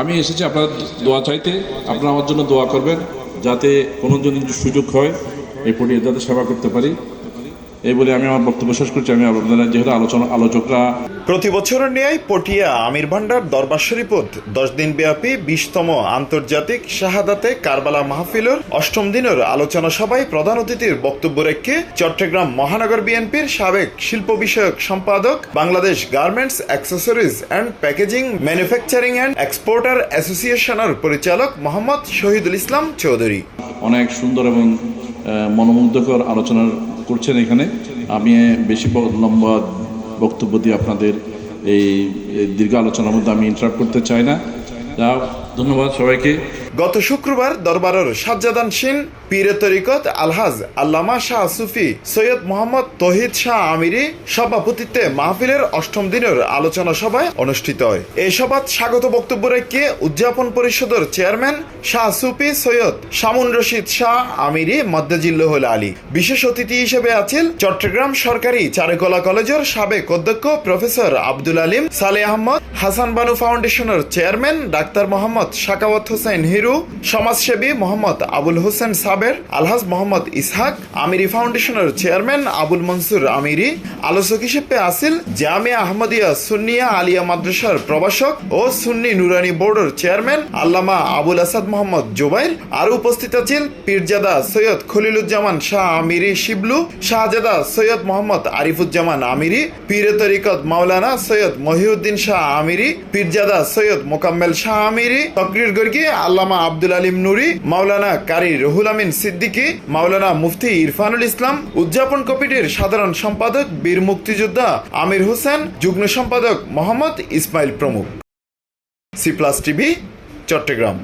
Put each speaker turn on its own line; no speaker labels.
আমি এসেছি আপনার দোয়া চাইতে। আপনারা আমার জন্য দোয়া করবেন যাতে কোনো যদি সুযোগ হয় এই পরিয়ে যাতে সেবা করতে পারি, এই বলে আমি আমার বক্তব্য শেষ করছি। আমি আপনারা যেহেতু আলোচকরা
প্রতি বছরের ন্যায় পটিয়া আমির ভান্ডার দরবার শরীফত 10 দিন ব্যাপী 20তম আন্তর্জাতিক শাহাদাতে কারবালা মাহফিলের 8ম দিনের আলোচনা সভায় প্রধান অতিথির বক্তব্য রেখে চট্টগ্রাম মহানগর বিএনপির সাবেক শিল্প বিষয়ক সম্পাদক, Bangladesh garments accessories and packaging manufacturing and exporter অ্যাসোসিয়েশনের পরিচালক মোহাম্মদ শহীদুল ইসলাম চৌধুরী
অনেক সুন্দর এবং মনোমুগ্ধকর আলোচনা করছেন এখানে। আমি বেশি লম্বা বক্তব্য দিয়ে আপনাদের এই দীর্ঘ আলোচনার মধ্যে আমি ইন্টারাপ্ট করতে চাই না। ধন্যবাদ সবাইকে।
গত শুক্রবার দরবারের সাজ্জাদান শিন পীরে তরিকত আলহাজ আল্লামা শাহ সুফি সৈয়দ মোহাম্মদ তহিদ শাহ আমিরি সভাপতিত্বে মাহফিলের 8ম দিনের আলোচনা সভায় অনুষ্ঠিত হয়। এই সভাত স্বাগত বক্তব্য রেখে উদযাপন পরিষদের চেয়ারম্যান শাহ সুফি সৈয়দ শামুন রশিদ শাহ আমিরি মদ্দাজিল্লাহুল আলী। বিশেষ অতিথি হিসেবে আছেন চট্টগ্রাম সরকারি চারুকলা কলেজের সাবেক অধ্যক্ষ প্রফেসর আব্দুল আলিম সালে আহমদ, হাসান বানু ফাউন্ডেশনের চেয়ারম্যান ডাক্তার মোহাম্মদ শাকাওয়াত হোসেন হিরু, সমাজসেবী মোহাম্মদ আবুল হোসেন সাবের, আলহাজ মোহাম্মদ ইসহাক, আমিরি ফাউন্ডেশনের চেয়ারম্যান আবুল মনসুর আমিরি। আলোচক হিসেবে আসিল জামিয়া আহমদিয়া সুন্নিয়া আলিয়া মাদ্রাসার প্রভাষক ও সুন্নি নুরানি বোর্ডের চেয়ারম্যান আল্লামা আবুল আসাদ মোহাম্মদ জুবাইর। আর উপস্থিত আছেন পীরজাদা সৈয়দ খলিলুজ্জামান শাহ আমিরি শিবলু, শাহজাদা সৈয়দ মোহাম্মদ আরিফুজ্জামান আমিরি, পীরে তরিকত মাওলানা সৈয়দ মহিউদ্দিন শাহ আমিরি, পীরজাদা সৈয়দ মোকাম্মেল শাহ আমিরি, তকরির গর্গী আল্লামা আব্দুল আলিম নুরি, মাওলানা কারি রুহুল আমিন সিদ্দিকী, মাওলানা মুফতি ইরফানুল ইসলাম, উদযাপন কমিটির সাধারণ সম্পাদক বীর মুক্তিযোদ্ধা আমির হোসেন, যুগ্ম সম্পাদক মোহাম্মদ ইসমাইল প্রমুখ। C plus TV, Chittagong.